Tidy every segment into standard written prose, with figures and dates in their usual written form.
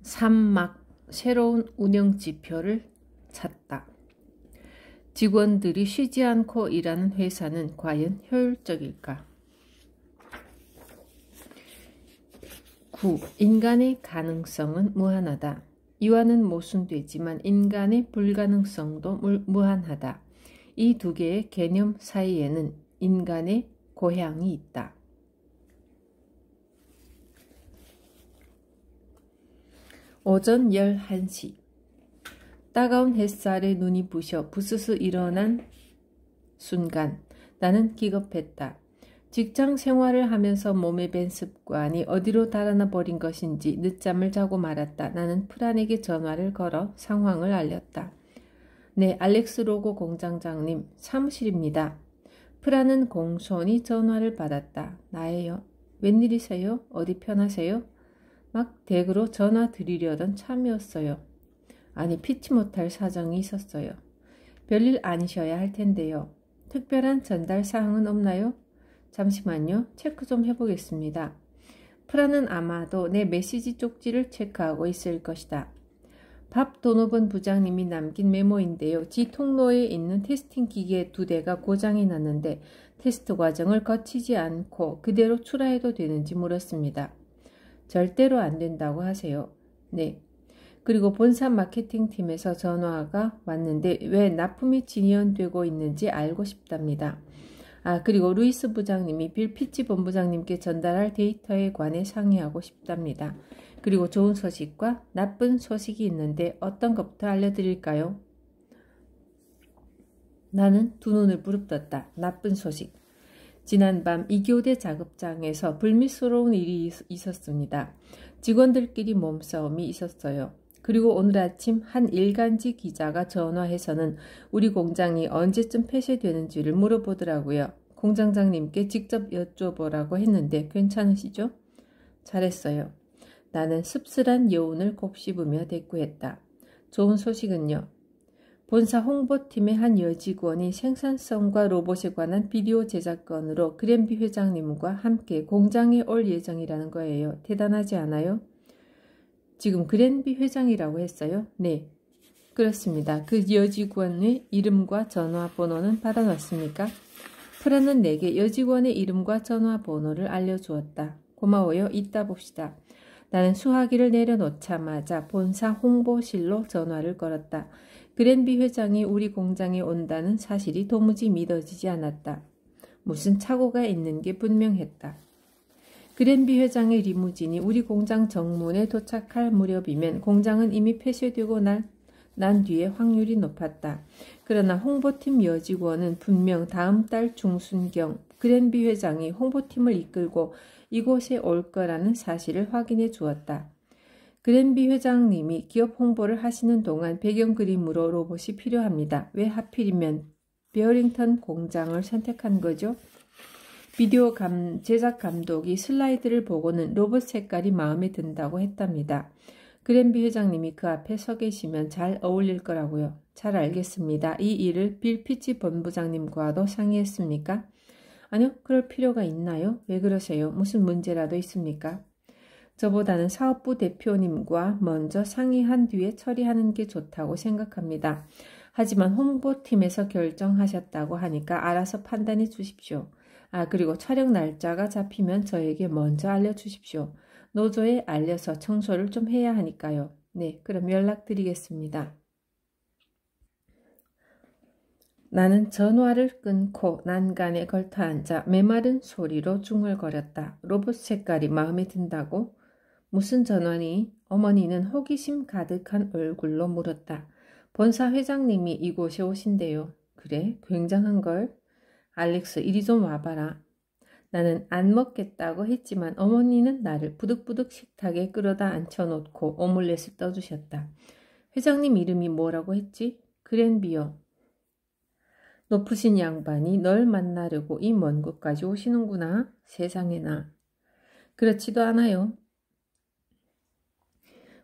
3막 새로운 운영 지표를 찾다. 직원들이 쉬지 않고 일하는 회사는 과연 효율적일까? 9. 인간의 가능성은 무한하다. 이와는 모순되지만 인간의 불가능성도 무한하다. 이 두 개의 개념 사이에는 인간의 고향이 있다. 오전 11시. 따가운 햇살에 눈이 부셔 부스스 일어난 순간 나는 기겁했다. 직장 생활을 하면서 몸에 밴 습관이 어디로 달아나 버린 것인지 늦잠을 자고 말았다. 나는 프란에게 전화를 걸어 상황을 알렸다. 네, 알렉스 로고 공장장님, 사무실입니다. 프란은 공손히 전화를 받았다. 나예요. 웬일이세요? 어디 편하세요? 막 댁으로 전화 드리려던 참이었어요. 아니, 피치 못할 사정이 있었어요. 별일 아니셔야 할 텐데요. 특별한 전달 사항은 없나요? 잠시만요. 체크 좀 해보겠습니다. 프라는 아마도 내 메시지 쪽지를 체크하고 있을 것이다. 밥 도노번 부장님이 남긴 메모인데요. 지 통로에 있는 테스팅 기계 2대가 고장이 났는데 테스트 과정을 거치지 않고 그대로 출하해도 되는지 물었습니다. 절대로 안 된다고 하세요. 네. 그리고 본사 마케팅팀에서 전화가 왔는데 왜 납품이 진연되고 있는지 알고 싶답니다. 그리고 루이스 부장님이 빌 피치 본부장님께 전달할 데이터에 관해 상의하고 싶답니다. 그리고 좋은 소식과 나쁜 소식이 있는데 어떤 것부터 알려드릴까요? 나는 두 눈을 부릅떴다. 나쁜 소식. 지난밤 2교대 작업장에서 불미스러운 일이 있었습니다. 직원들끼리 몸싸움이 있었어요. 그리고 오늘 아침 한 일간지 기자가 전화해서는 우리 공장이 언제쯤 폐쇄되는지를 물어보더라고요. 공장장님께 직접 여쭤보라고 했는데 괜찮으시죠? 잘했어요. 나는 씁쓸한 여운을 곱씹으며 대꾸했다. 좋은 소식은요. 본사 홍보팀의 한 여직원이 생산성과 로봇에 관한 비디오 제작건으로 그랜비 회장님과 함께 공장에 올 예정이라는 거예요. 대단하지 않아요? 지금 그랜비 회장이라고 했어요? 네, 그렇습니다. 그 여직원의 이름과 전화번호는 받아놨습니까? 프라는 내게 여직원의 이름과 전화번호를 알려주었다. 고마워요. 이따 봅시다. 나는 수화기를 내려놓자마자 본사 홍보실로 전화를 걸었다. 그랜비 회장이 우리 공장에 온다는 사실이 도무지 믿어지지 않았다. 무슨 착오가 있는 게 분명했다. 그랜비 회장의 리무진이 우리 공장 정문에 도착할 무렵이면 공장은 이미 폐쇄되고 난 뒤에 확률이 높았다. 그러나 홍보팀 여직원은 분명 다음 달 중순경 그랜비 회장이 홍보팀을 이끌고 이곳에 올 거라는 사실을 확인해 주었다. 그랜비 회장님이 기업 홍보를 하시는 동안 배경 그림으로 로봇이 필요합니다. 왜 하필이면 베어링턴 공장을 선택한 거죠? 비디오 제작 감독이 슬라이드를 보고는 로봇 색깔이 마음에 든다고 했답니다. 그랜비 회장님이 그 앞에 서 계시면 잘 어울릴 거라고요. 잘 알겠습니다. 이 일을 빌 피치 본부장님과도 상의했습니까? 아니요, 그럴 필요가 있나요? 왜 그러세요? 무슨 문제라도 있습니까? 저보다는 사업부 대표님과 먼저 상의한 뒤에 처리하는 게 좋다고 생각합니다. 하지만 홍보팀에서 결정하셨다고 하니까 알아서 판단해 주십시오. 그리고 촬영 날짜가 잡히면 저에게 먼저 알려주십시오. 노조에 알려서 청소를 좀 해야 하니까요. 네, 그럼 연락드리겠습니다. 나는 전화를 끊고 난간에 걸터앉아 메마른 소리로 중얼거렸다. 로봇 색깔이 마음에 든다고? 무슨 전화니? 어머니는 호기심 가득한 얼굴로 물었다. 본사 회장님이 이곳에 오신대요. 그래? 굉장한걸? 알렉스, 이리 좀 와봐라. 나는 안 먹겠다고 했지만 어머니는 나를 부득부득 식탁에 끌어다 앉혀놓고 오믈렛을 떠주셨다. 회장님 이름이 뭐라고 했지? 그랜비요. 높으신 양반이 널 만나려고 이 먼 곳까지 오시는구나. 세상에나. 그렇지도 않아요.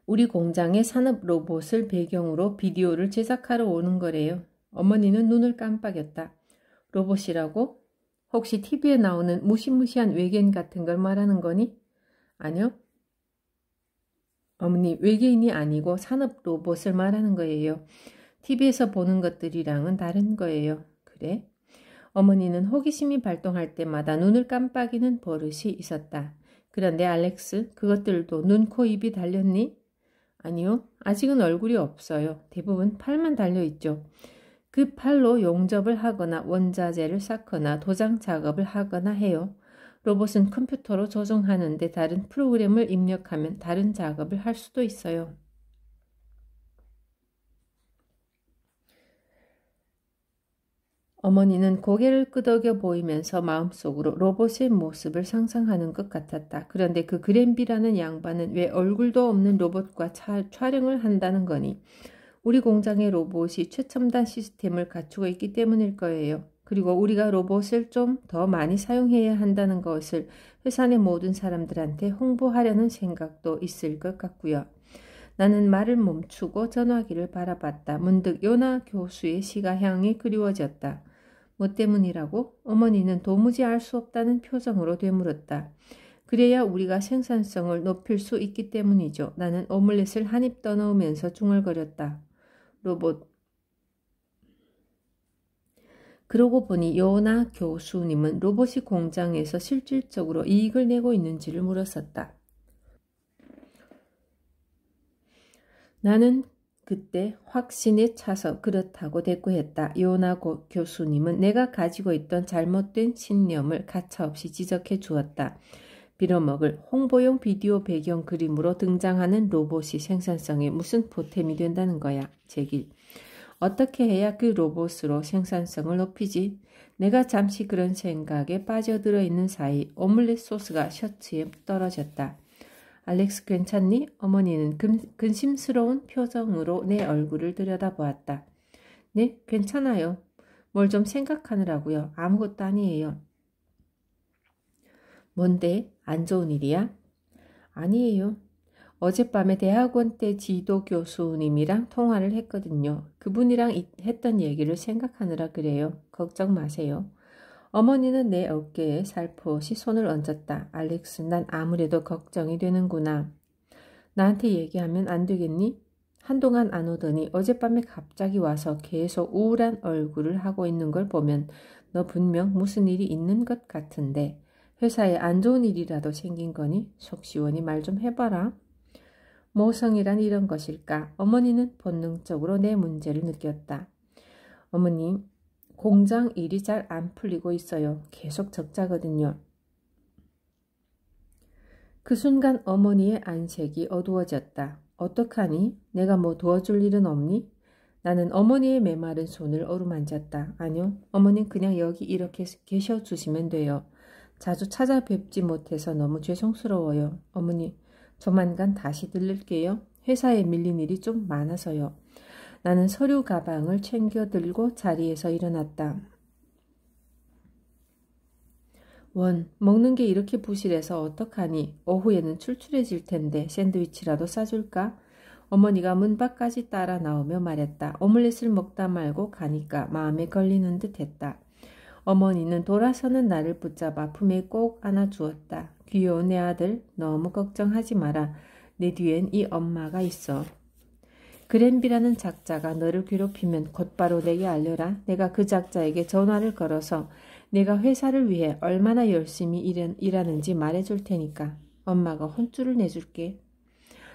우리 공장의 산업 로봇을 배경으로 비디오를 제작하러 오는 거래요. 어머니는 눈을 깜빡였다. 로봇이라고? 혹시 TV에 나오는 무시무시한 외계인 같은 걸 말하는 거니? 아니요. 어머니, 외계인이 아니고 산업 로봇을 말하는 거예요. TV에서 보는 것들이랑은 다른 거예요. 그래? 어머니는 호기심이 발동할 때마다 눈을 깜빡이는 버릇이 있었다. 그런데 알렉스, 그것들도 눈, 코, 입이 달렸니? 아니요, 아직은 얼굴이 없어요. 대부분 팔만 달려있죠. 그 팔로 용접을 하거나 원자재를 쌓거나 도장 작업을 하거나 해요. 로봇은 컴퓨터로 조종하는데 다른 프로그램을 입력하면 다른 작업을 할 수도 있어요. 어머니는 고개를 끄덕여 보이면서 마음속으로 로봇의 모습을 상상하는 것 같았다. 그런데 그 그랜비라는 양반은 왜 얼굴도 없는 로봇과 촬영을 한다는 거니? 우리 공장의 로봇이 최첨단 시스템을 갖추고 있기 때문일 거예요. 그리고 우리가 로봇을 좀 더 많이 사용해야 한다는 것을 회사 내 모든 사람들한테 홍보하려는 생각도 있을 것 같고요. 나는 말을 멈추고 전화기를 바라봤다. 문득 요나 교수의 시가 향이 그리워졌다. 뭐 때문이라고? 어머니는 도무지 알 수 없다는 표정으로 되물었다. 그래야 우리가 생산성을 높일 수 있기 때문이죠. 나는 오믈렛을 한 입 떠넣으면서 중얼거렸다. 로봇. 그러고 보니 요나 교수님은 로봇이 공장에서 실질적으로 이익을 내고 있는지를 물었었다. 나는 그때 확신에 차서 그렇다고 대꾸했다. 요나 교수님은 내가 가지고 있던 잘못된 신념을 가차없이 지적해 주었다. 빌어먹을 홍보용 비디오 배경 그림으로 등장하는 로봇이 생산성에 무슨 보탬이 된다는 거야. 제길. 어떻게 해야 그 로봇으로 생산성을 높이지? 내가 잠시 그런 생각에 빠져들어 있는 사이 오믈렛 소스가 셔츠에 떨어졌다. 알렉스 괜찮니? 어머니는 근심스러운 표정으로 내 얼굴을 들여다보았다. 네, 괜찮아요. 뭘 좀 생각하느라고요. 아무것도 아니에요. 뭔데? 안 좋은 일이야? 아니에요. 어젯밤에 대학원 때 지도 교수님이랑 통화를 했거든요. 그분이랑 했던 얘기를 생각하느라 그래요. 걱정 마세요. 어머니는 내 어깨에 살포시 손을 얹었다. 알렉스, 난 아무래도 걱정이 되는구나. 나한테 얘기하면 안 되겠니? 한동안 안 오더니 어젯밤에 갑자기 와서 계속 우울한 얼굴을 하고 있는 걸 보면 너 분명 무슨 일이 있는 것 같은데 회사에 안 좋은 일이라도 생긴 거니? 속 시원히 말 좀 해봐라. 모성이란 이런 것일까? 어머니는 본능적으로 내 문제를 느꼈다. 어머니, 공장 일이 잘 안 풀리고 있어요. 계속 적자거든요. 그 순간 어머니의 안색이 어두워졌다. 어떡하니? 내가 뭐 도와줄 일은 없니? 나는 어머니의 메마른 손을 어루만졌다. 아니요, 어머님 그냥 여기 이렇게 계셔주시면 돼요. 자주 찾아뵙지 못해서 너무 죄송스러워요. 어머니, 조만간 다시 들를게요. 회사에 밀린 일이 좀 많아서요. 나는 서류 가방을 챙겨 들고 자리에서 일어났다. 원, 먹는 게 이렇게 부실해서 어떡하니? 오후에는 출출해질 텐데 샌드위치라도 싸줄까? 어머니가 문 밖까지 따라 나오며 말했다. 오믈렛을 먹다 말고 가니까 마음에 걸리는 듯 했다. 어머니는 돌아서는 나를 붙잡아 품에 꼭 안아주었다. 귀여운 내 아들, 너무 걱정하지 마라. 내 뒤엔 이 엄마가 있어. 그랜비라는 작자가 너를 괴롭히면 곧바로 내게 알려라. 내가 그 작자에게 전화를 걸어서 내가 회사를 위해 얼마나 열심히 일하는지 말해줄 테니까 엄마가 혼쭐을 내줄게.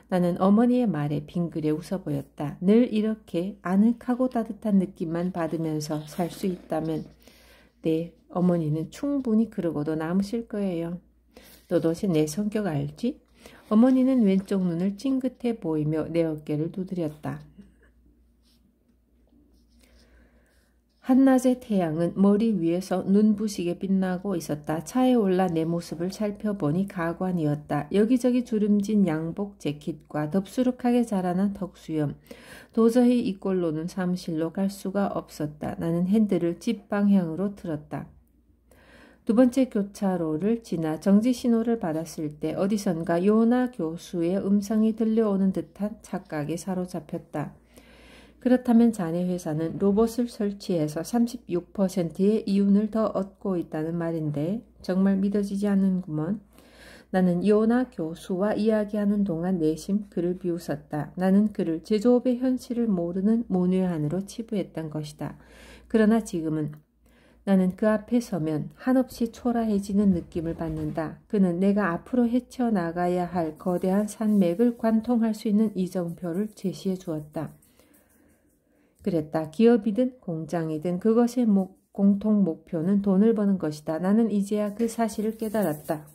나는 어머니의 말에 빙그레 웃어 보였다. 늘 이렇게 아늑하고 따뜻한 느낌만 받으면서 살 수 있다면 네, 어머니는 충분히 그러고도 남으실 거예요. 너도 내 성격 알지? 어머니는 왼쪽 눈을 찡긋해 보이며 내 어깨를 두드렸다. 한낮의 태양은 머리 위에서 눈부시게 빛나고 있었다. 차에 올라 내 모습을 살펴보니 가관이었다. 여기저기 주름진 양복 재킷과 덥수룩하게 자라난 턱수염. 도저히 이 꼴로는 사무실로 갈 수가 없었다. 나는 핸들을 집 방향으로 틀었다. 두 번째 교차로를 지나 정지 신호를 받았을 때 어디선가 요나 교수의 음성이 들려오는 듯한 착각에 사로잡혔다. 그렇다면 자네 회사는 로봇을 설치해서 36%의 이윤을 더 얻고 있다는 말인데 정말 믿어지지 않는구먼. 나는 요나 교수와 이야기하는 동안 내심 그를 비웃었다. 나는 그를 제조업의 현실을 모르는 문외한으로 치부했던 것이다. 그러나 지금은 나는 그 앞에 서면 한없이 초라해지는 느낌을 받는다. 그는 내가 앞으로 헤쳐나가야 할 거대한 산맥을 관통할 수 있는 이정표를 제시해 주었다. 그랬다. 기업이든 공장이든 그것의 공통 목표는 돈을 버는 것이다. 나는 이제야 그 사실을 깨달았다.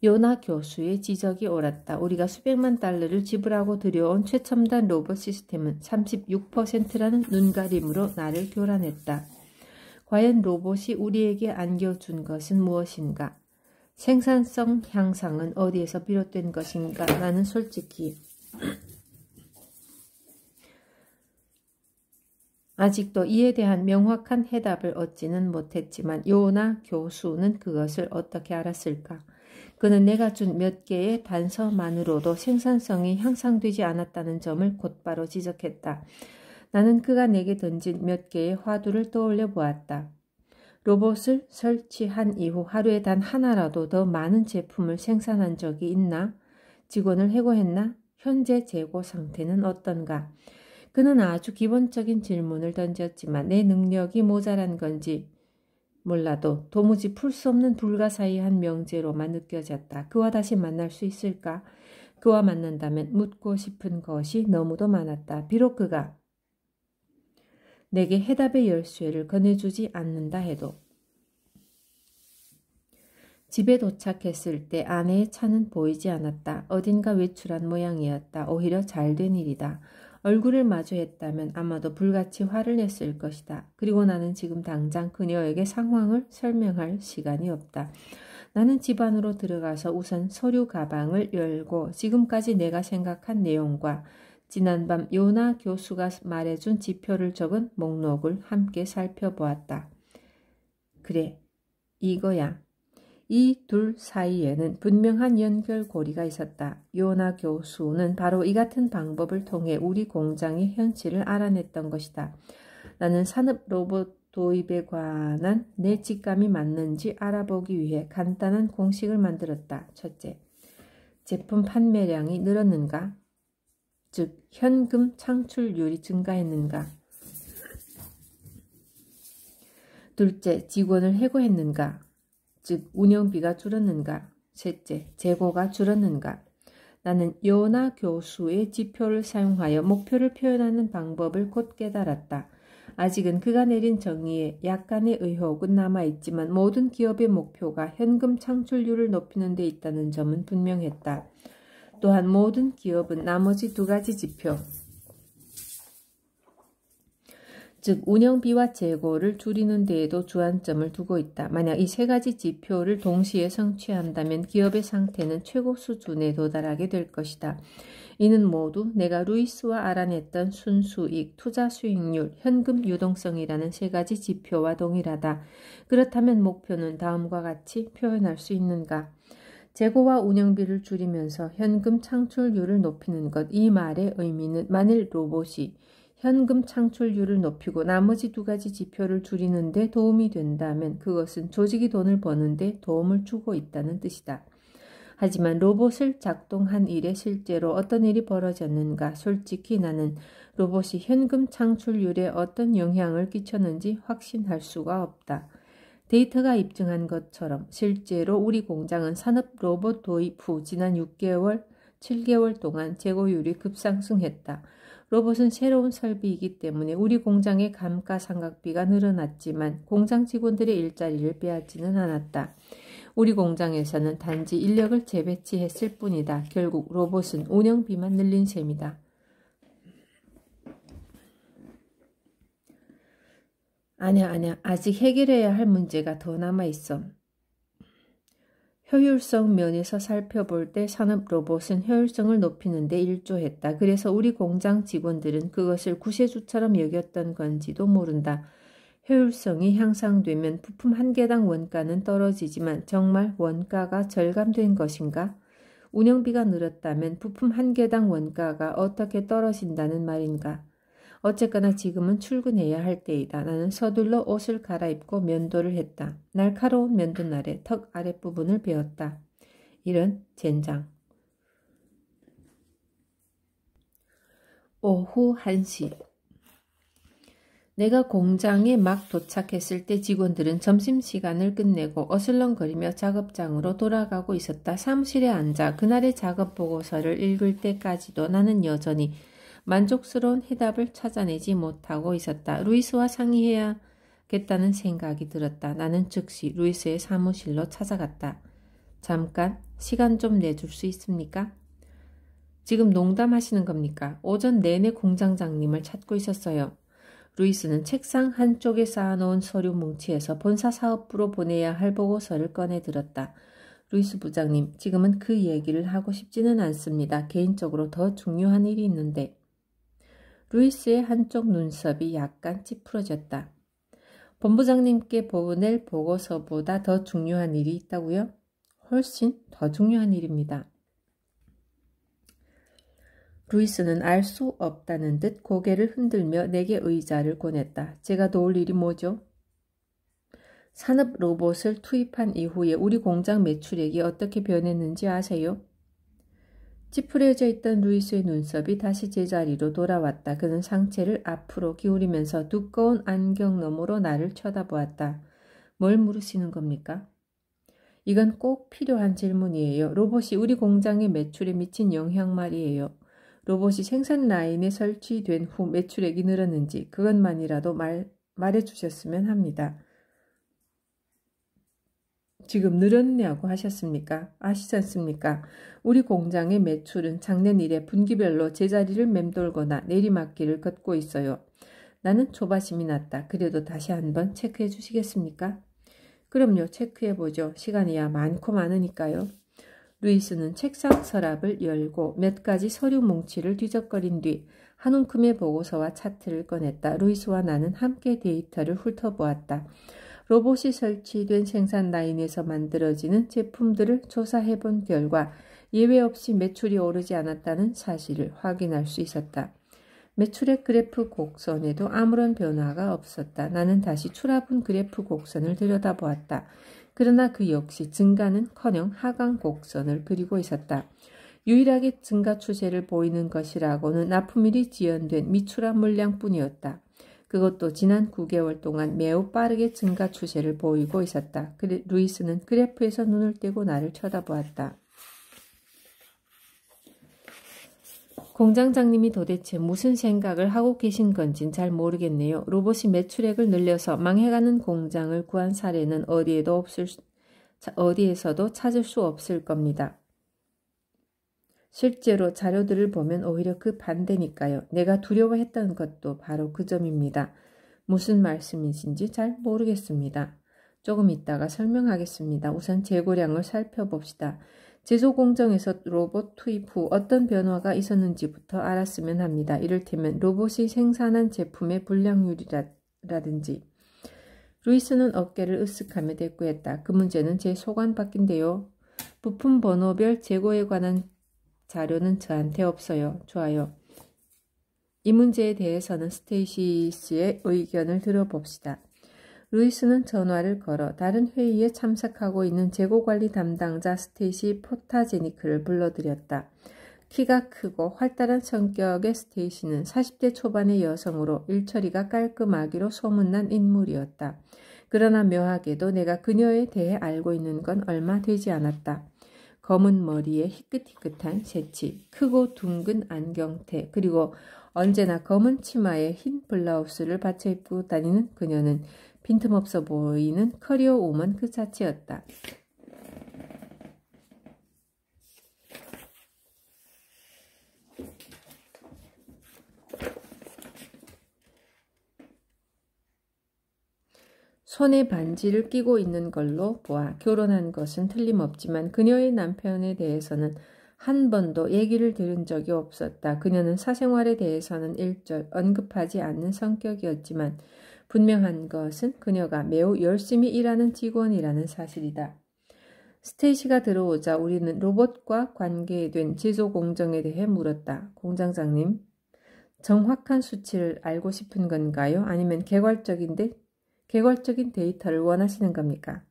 요나 교수의 지적이 옳았다. 우리가 수백만 달러를 지불하고 들여온 최첨단 로봇 시스템은 36%라는 눈가림으로 나를 교란했다. 과연 로봇이 우리에게 안겨준 것은 무엇인가? 생산성 향상은 어디에서 비롯된 것인가? 나는 솔직히 아직도 이에 대한 명확한 해답을 얻지는 못했지만 요나 교수는 그것을 어떻게 알았을까? 그는 내가 준 몇 개의 단서만으로도 생산성이 향상되지 않았다는 점을 곧바로 지적했다. 나는 그가 내게 던진 몇 개의 화두를 떠올려 보았다. 로봇을 설치한 이후 하루에 단 하나라도 더 많은 제품을 생산한 적이 있나? 직원을 해고했나? 현재 재고 상태는 어떤가? 그는 아주 기본적인 질문을 던졌지만 내 능력이 모자란 건지 몰라도 도무지 풀 수 없는 불가사의한 명제로만 느껴졌다. 그와 다시 만날 수 있을까? 그와 만난다면 묻고 싶은 것이 너무도 많았다. 비록 그가 내게 해답의 열쇠를 건네주지 않는다 해도. 집에 도착했을 때 아내의 차는 보이지 않았다. 어딘가 외출한 모양이었다. 오히려 잘된 일이다. 얼굴을 마주했다면 아마도 불같이 화를 냈을 것이다. 그리고 나는 지금 당장 그녀에게 상황을 설명할 시간이 없다. 나는 집 안으로 들어가서 우선 서류 가방을 열고 지금까지 내가 생각한 내용과 지난밤 요나 교수가 말해준 지표를 적은 목록을 함께 살펴보았다. 그래, 이거야. 이 둘 사이에는 분명한 연결고리가 있었다. 요나 교수는 바로 이 같은 방법을 통해 우리 공장의 현실을 알아냈던 것이다. 나는 산업 로봇 도입에 관한 내 직감이 맞는지 알아보기 위해 간단한 공식을 만들었다. 첫째, 제품 판매량이 늘었는가? 즉, 현금 창출률이 증가했는가? 둘째, 직원을 해고했는가? 즉 운영비가 줄었는가? 셋째, 재고가 줄었는가? 나는 요나 교수의 지표를 사용하여 목표를 표현하는 방법을 곧 깨달았다. 아직은 그가 내린 정의에 약간의 의혹은 남아있지만 모든 기업의 목표가 현금 창출률을 높이는 데 있다는 점은 분명했다. 또한 모든 기업은 나머지 두 가지 지표, 즉 운영비와 재고를 줄이는 데에도 주안점을 두고 있다. 만약 이 세 가지 지표를 동시에 성취한다면 기업의 상태는 최고 수준에 도달하게 될 것이다. 이는 모두 내가 루이스와 알아냈던 순수익, 투자 수익률, 현금 유동성이라는 세 가지 지표와 동일하다. 그렇다면 목표는 다음과 같이 표현할 수 있는가? 재고와 운영비를 줄이면서 현금 창출률을 높이는 것. 이 말의 의미는 만일 로봇이 현금 창출률을 높이고 나머지 두 가지 지표를 줄이는 데 도움이 된다면 그것은 조직이 돈을 버는 데 도움을 주고 있다는 뜻이다. 하지만 로봇을 작동한 일에 실제로 어떤 일이 벌어졌는가? 솔직히 나는 로봇이 현금 창출률에 어떤 영향을 끼쳤는지 확신할 수가 없다. 데이터가 입증한 것처럼 실제로 우리 공장은 산업 로봇 도입 후 지난 6개월, 7개월 동안 재고율이 급상승했다. 로봇은 새로운 설비이기 때문에 우리 공장의 감가상각비가 늘어났지만 공장 직원들의 일자리를 빼앗지는 않았다. 우리 공장에서는 단지 인력을 재배치했을 뿐이다. 결국 로봇은 운영비만 늘린 셈이다. 아니야. 아직 해결해야 할 문제가 더 남아있어. 효율성 면에서 살펴볼 때 산업 로봇은 효율성을 높이는 데 일조했다. 그래서 우리 공장 직원들은 그것을 구세주처럼 여겼던 건지도 모른다. 효율성이 향상되면 부품 한 개당 원가는 떨어지지만 정말 원가가 절감된 것인가? 운영비가 늘었다면 부품 한 개당 원가가 어떻게 떨어진다는 말인가? 어쨌거나 지금은 출근해야 할 때이다. 나는 서둘러 옷을 갈아입고 면도를 했다. 날카로운 면도날에 턱 아랫부분을 베었다. 이런 젠장. 오후 1시. 내가 공장에 막 도착했을 때 직원들은 점심시간을 끝내고 어슬렁거리며 작업장으로 돌아가고 있었다. 사무실에 앉아 그날의 작업 보고서를 읽을 때까지도 나는 여전히 만족스러운 해답을 찾아내지 못하고 있었다. 루이스와 상의해야겠다는 생각이 들었다. 나는 즉시 루이스의 사무실로 찾아갔다. 잠깐 시간 좀 내줄 수 있습니까? 지금 농담하시는 겁니까? 오전 내내 공장장님을 찾고 있었어요. 루이스는 책상 한쪽에 쌓아놓은 서류 뭉치에서 본사 사업부로 보내야 할 보고서를 꺼내 들었다. 루이스 부장님, 지금은 그 얘기를 하고 싶지는 않습니다. 개인적으로 더 중요한 일이 있는데. 루이스의 한쪽 눈썹이 약간 찌푸러졌다. 본부장님께 보낼 보고서보다 더 중요한 일이 있다고요? 훨씬 더 중요한 일입니다. 루이스는 알 수 없다는 듯 고개를 흔들며 내게 의자를 꺼냈다. 제가 도울 일이 뭐죠? 산업 로봇을 투입한 이후에 우리 공장 매출액이 어떻게 변했는지 아세요? 찌푸려져 있던 루이스의 눈썹이 다시 제자리로 돌아왔다. 그는 상체를 앞으로 기울이면서 두꺼운 안경 너머로 나를 쳐다보았다. 뭘 물으시는 겁니까? 이건 꼭 필요한 질문이에요. 로봇이 우리 공장의 매출에 미친 영향 말이에요. 로봇이 생산 라인에 설치된 후 매출액이 늘었는지 그것만이라도 말해주셨으면 합니다. 지금 늘었냐고 하셨습니까? 아시지 않습니까? 우리 공장의 매출은 작년 이래 분기별로 제자리를 맴돌거나 내리막길을 걷고 있어요. 나는 조바심이 났다. 그래도 다시 한번 체크해 주시겠습니까? 그럼요. 체크해보죠. 시간이야 많고 많으니까요. 루이스는 책상 서랍을 열고 몇 가지 서류 뭉치를 뒤적거린 뒤 한 움큼의 보고서와 차트를 꺼냈다. 루이스와 나는 함께 데이터를 훑어보았다. 로봇이 설치된 생산 라인에서 만들어지는 제품들을 조사해본 결과 예외 없이 매출이 오르지 않았다는 사실을 확인할 수 있었다. 매출액 그래프 곡선에도 아무런 변화가 없었다. 나는 다시 추라본 그래프 곡선을 들여다보았다. 그러나 그 역시 증가는커녕 하강 곡선을 그리고 있었다. 유일하게 증가 추세를 보이는 것이라고는 납품일이 지연된 미출하 물량뿐이었다. 그것도 지난 9개월 동안 매우 빠르게 증가 추세를 보이고 있었다. 루이스는 그래프에서 눈을 떼고 나를 쳐다보았다. 공장장님이 도대체 무슨 생각을 하고 계신 건진 잘 모르겠네요. 로봇이 매출액을 늘려서 망해가는 공장을 구한 사례는 어디에서도 찾을 수 없을 겁니다. 실제로 자료들을 보면 오히려 그 반대니까요. 내가 두려워했던 것도 바로 그 점입니다. 무슨 말씀이신지 잘 모르겠습니다. 조금 이따가 설명하겠습니다. 우선 재고량을 살펴봅시다. 제조 공정에서 로봇 투입 후 어떤 변화가 있었는지부터 알았으면 합니다. 이를테면 로봇이 생산한 제품의 불량률이라든지. 루이스는 어깨를 으쓱하며 대꾸했다. 그 문제는 제 소관 밖인데요. 부품 번호별 재고에 관한 자료는 저한테 없어요. 좋아요. 이 문제에 대해서는 스테이시 씨의 의견을 들어봅시다. 루이스는 전화를 걸어 다른 회의에 참석하고 있는 재고관리 담당자 스테이시 포타제니크를 불러들였다. 키가 크고 활달한 성격의 스테이시는 40대 초반의 여성으로 일처리가 깔끔하기로 소문난 인물이었다. 그러나 묘하게도 내가 그녀에 대해 알고 있는 건 얼마 되지 않았다. 검은 머리에 희끗희끗한 새치, 크고 둥근 안경테, 그리고 언제나 검은 치마에 흰 블라우스를 받쳐 입고 다니는 그녀는 빈틈없어 보이는 커리어 우먼 그 자체였다. 손에 반지를 끼고 있는 걸로 보아 결혼한 것은 틀림없지만 그녀의 남편에 대해서는 한 번도 얘기를 들은 적이 없었다. 그녀는 사생활에 대해서는 일절 언급하지 않는 성격이었지만 분명한 것은 그녀가 매우 열심히 일하는 직원이라는 사실이다. 스테이시가 들어오자 우리는 로봇과 관계된 제조 공정에 대해 물었다. 공장장님, 정확한 수치를 알고 싶은 건가요? 아니면 개괄적인 데이터를 원하시는 겁니까?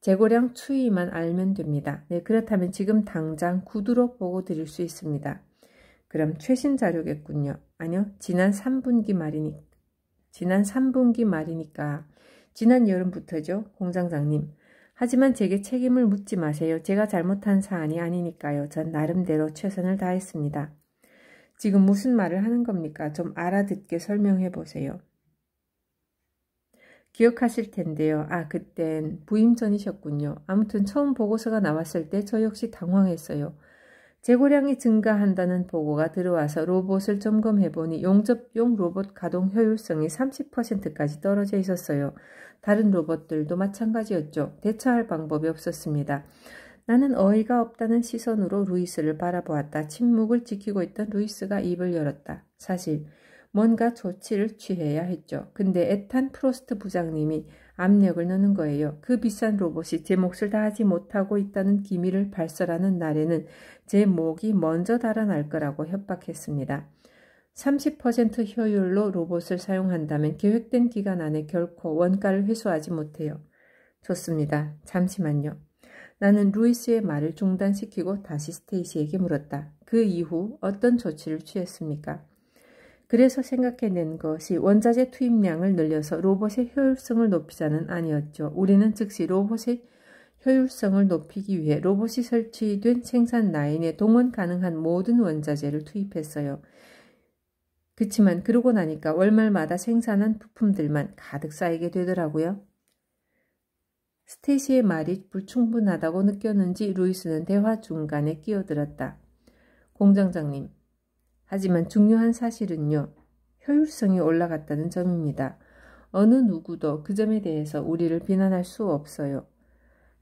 재고량 추이만 알면 됩니다. 네, 그렇다면 지금 당장 구두로 보고 드릴 수 있습니다. 그럼 최신 자료겠군요. 아니요, 지난 3분기 말이니까 지난 여름부터죠, 공장장님. 하지만 제게 책임을 묻지 마세요. 제가 잘못한 사안이 아니니까요. 전 나름대로 최선을 다했습니다. 지금 무슨 말을 하는 겁니까? 좀 알아듣게 설명해 보세요. 기억하실 텐데요. 그땐 부임 전이셨군요. 아무튼 처음 보고서가 나왔을 때 저 역시 당황했어요. 재고량이 증가한다는 보고가 들어와서 로봇을 점검해보니 용접용 로봇 가동 효율성이 30%까지 떨어져 있었어요. 다른 로봇들도 마찬가지였죠. 대처할 방법이 없었습니다. 나는 어이가 없다는 시선으로 루이스를 바라보았다. 침묵을 지키고 있던 루이스가 입을 열었다. 사실 뭔가 조치를 취해야 했죠. 근데 에탄 프로스트 부장님이 압력을 넣는 거예요. 그 비싼 로봇이 제 몫을 다하지 못하고 있다는 기밀을 발설하는 날에는 제 목이 먼저 달아날 거라고 협박했습니다. 30% 효율로 로봇을 사용한다면 계획된 기간 안에 결코 원가를 회수하지 못해요. 좋습니다. 잠시만요. 나는 루이스의 말을 중단시키고 다시 스테이시에게 물었다. 그 이후 어떤 조치를 취했습니까? 그래서 생각해낸 것이 원자재 투입량을 늘려서 로봇의 효율성을 높이자는 아니었죠. 우리는 즉시 로봇의 효율성을 높이기 위해 로봇이 설치된 생산 라인에 동원 가능한 모든 원자재를 투입했어요. 그치만 그러고 나니까 월말마다 생산한 부품들만 가득 쌓이게 되더라고요. 스테이시의 말이 불충분하다고 느꼈는지 루이스는 대화 중간에 끼어들었다. 공장장님. 하지만 중요한 사실은요. 효율성이 올라갔다는 점입니다. 어느 누구도 그 점에 대해서 우리를 비난할 수 없어요.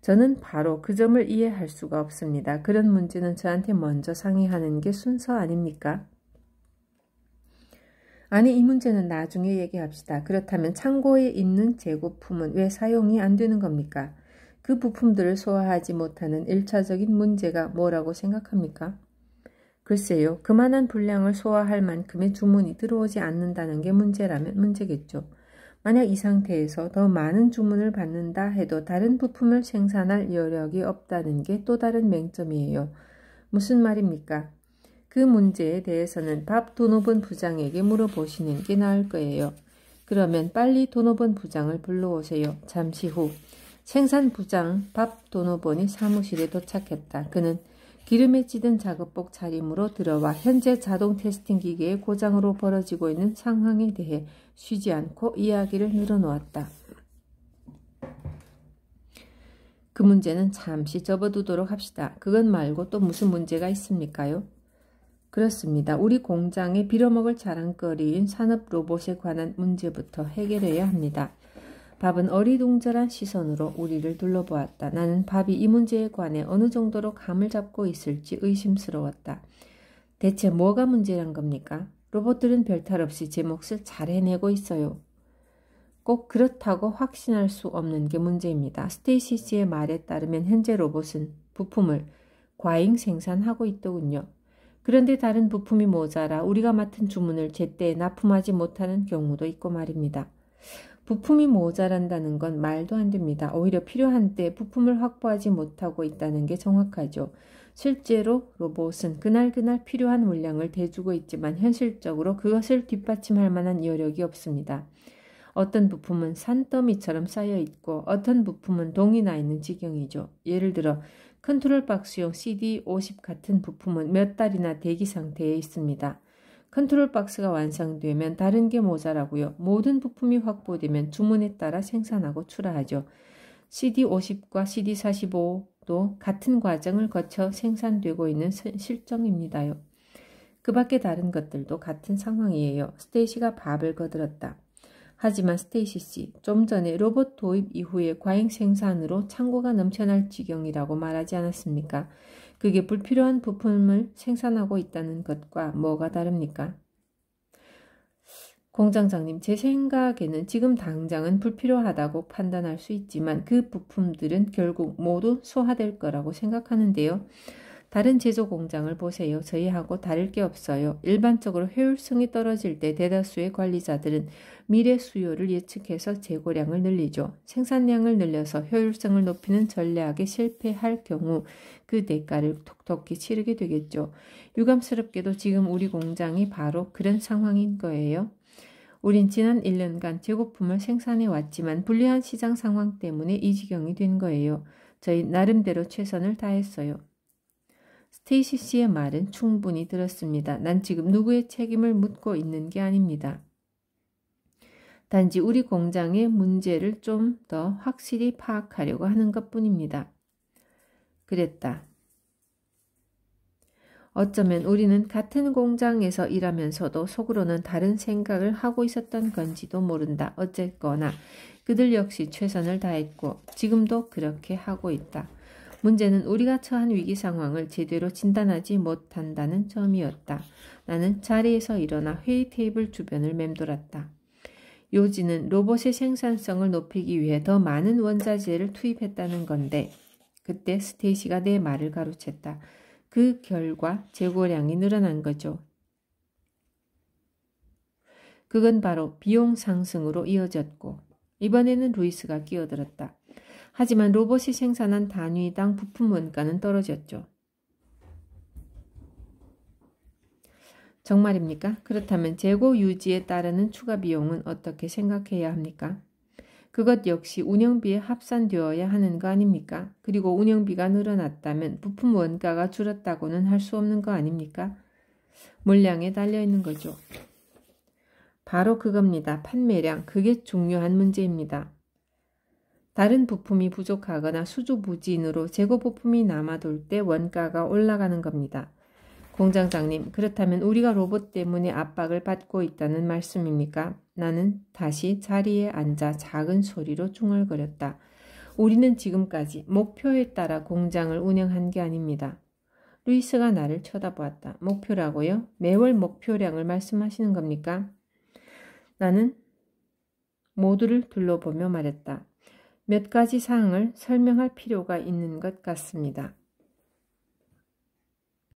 저는 바로 그 점을 이해할 수가 없습니다. 그런 문제는 저한테 먼저 상의하는 게 순서 아닙니까? 아니, 이 문제는 나중에 얘기합시다. 그렇다면 창고에 있는 재고품은 왜 사용이 안 되는 겁니까? 그 부품들을 소화하지 못하는 1차적인 문제가 뭐라고 생각합니까? 글쎄요. 그만한 분량을 소화할 만큼의 주문이 들어오지 않는다는 게 문제라면 문제겠죠. 만약 이 상태에서 더 많은 주문을 받는다 해도 다른 부품을 생산할 여력이 없다는 게 또 다른 맹점이에요. 무슨 말입니까? 그 문제에 대해서는 밥 도노본 부장에게 물어보시는 게 나을 거예요. 그러면 빨리 도노본 부장을 불러오세요. 잠시 후 생산부장 밥 도노본이 사무실에 도착했다. 그는 기름에 찌든 작업복 차림으로 들어와 현재 자동 테스팅 기계의 고장으로 벌어지고 있는 상황에 대해 쉬지 않고 이야기를 늘어놓았다. 그 문제는 잠시 접어두도록 합시다. 그것 말고 또 무슨 문제가 있습니까요? 그렇습니다. 우리 공장의 빌어먹을 자랑거리인 산업 로봇에 관한 문제부터 해결해야 합니다. 밥은 어리둥절한 시선으로 우리를 둘러보았다. 나는 밥이 이 문제에 관해 어느 정도로 감을 잡고 있을지 의심스러웠다. 대체 뭐가 문제란 겁니까? 로봇들은 별탈 없이 제 몫을 잘 해내고 있어요. 꼭 그렇다고 확신할 수 없는 게 문제입니다. 스테이시 씨의 말에 따르면 현재 로봇은 부품을 과잉 생산하고 있더군요. 그런데 다른 부품이 모자라 우리가 맡은 주문을 제때 납품하지 못하는 경우도 있고 말입니다. 부품이 모자란다는 건 말도 안 됩니다. 오히려 필요한 때 부품을 확보하지 못하고 있다는 게 정확하죠. 실제로 로봇은 그날그날 필요한 물량을 대주고 있지만 현실적으로 그것을 뒷받침할 만한 여력이 없습니다. 어떤 부품은 산더미처럼 쌓여 있고 어떤 부품은 동이 나 있는 지경이죠. 예를 들어 컨트롤 박스용 CD50 같은 부품은 몇 달이나 대기 상태에 있습니다. 컨트롤 박스가 완성되면 다른 게 모자라고요. 모든 부품이 확보되면 주문에 따라 생산하고 출하하죠. CD50과 CD45도 같은 과정을 거쳐 생산되고 있는 실정입니다요. 그 밖에 다른 것들도 같은 상황이에요. 스테이시가 밥을 거들었다. 하지만 스테이시 씨, 좀 전에 로봇 도입 이후에 과잉 생산으로 창고가 넘쳐날 지경이라고 말하지 않았습니까? 그게 불필요한 부품을 생산하고 있다는 것과 뭐가 다릅니까? 공장장님, 제 생각에는 지금 당장은 불필요하다고 판단할 수 있지만 그 부품들은 결국 모두 소화될 거라고 생각하는데요. 다른 제조 공장을 보세요. 저희하고 다를 게 없어요. 일반적으로 효율성이 떨어질 때 대다수의 관리자들은 미래 수요를 예측해서 재고량을 늘리죠. 생산량을 늘려서 효율성을 높이는 전략에 실패할 경우 그 대가를 톡톡히 치르게 되겠죠. 유감스럽게도 지금 우리 공장이 바로 그런 상황인 거예요. 우린 지난 1년간 재고품을 생산해 왔지만 불리한 시장 상황 때문에 이 지경이 된 거예요. 저희 나름대로 최선을 다했어요. 스테이시 씨의 말은 충분히 들었습니다. 난 지금 누구의 책임을 묻고 있는 게 아닙니다. 단지 우리 공장의 문제를 좀 더 확실히 파악하려고 하는 것뿐입니다. 그랬다. 어쩌면 우리는 같은 공장에서 일하면서도 속으로는 다른 생각을 하고 있었던 건지도 모른다. 어쨌거나 그들 역시 최선을 다했고 지금도 그렇게 하고 있다. 문제는 우리가 처한 위기 상황을 제대로 진단하지 못한다는 점이었다. 나는 자리에서 일어나 회의 테이블 주변을 맴돌았다. 요지는 로봇의 생산성을 높이기 위해 더 많은 원자재를 투입했다는 건데 그때 스테이시가 내 말을 가로챘다. 그 결과 재고량이 늘어난 거죠. 그건 바로 비용 상승으로 이어졌고 이번에는 루이스가 끼어들었다. 하지만 로봇이 생산한 단위당 부품 원가는 떨어졌죠. 정말입니까? 그렇다면 재고 유지에 따르는 추가 비용은 어떻게 생각해야 합니까? 그것 역시 운영비에 합산되어야 하는 거 아닙니까? 그리고 운영비가 늘어났다면 부품 원가가 줄었다고는 할 수 없는 거 아닙니까? 물량에 달려있는 거죠. 바로 그겁니다. 판매량, 그게 중요한 문제입니다. 다른 부품이 부족하거나 수주부진으로 재고 부품이 남아돌 때 원가가 올라가는 겁니다. 공장장님, 그렇다면 우리가 로봇 때문에 압박을 받고 있다는 말씀입니까? 나는 다시 자리에 앉아 작은 소리로 중얼거렸다. 우리는 지금까지 목표에 따라 공장을 운영한 게 아닙니다. 루이스가 나를 쳐다보았다. 목표라고요? 매월 목표량을 말씀하시는 겁니까? 나는 모두를 둘러보며 말했다. 몇 가지 사항을 설명할 필요가 있는 것 같습니다.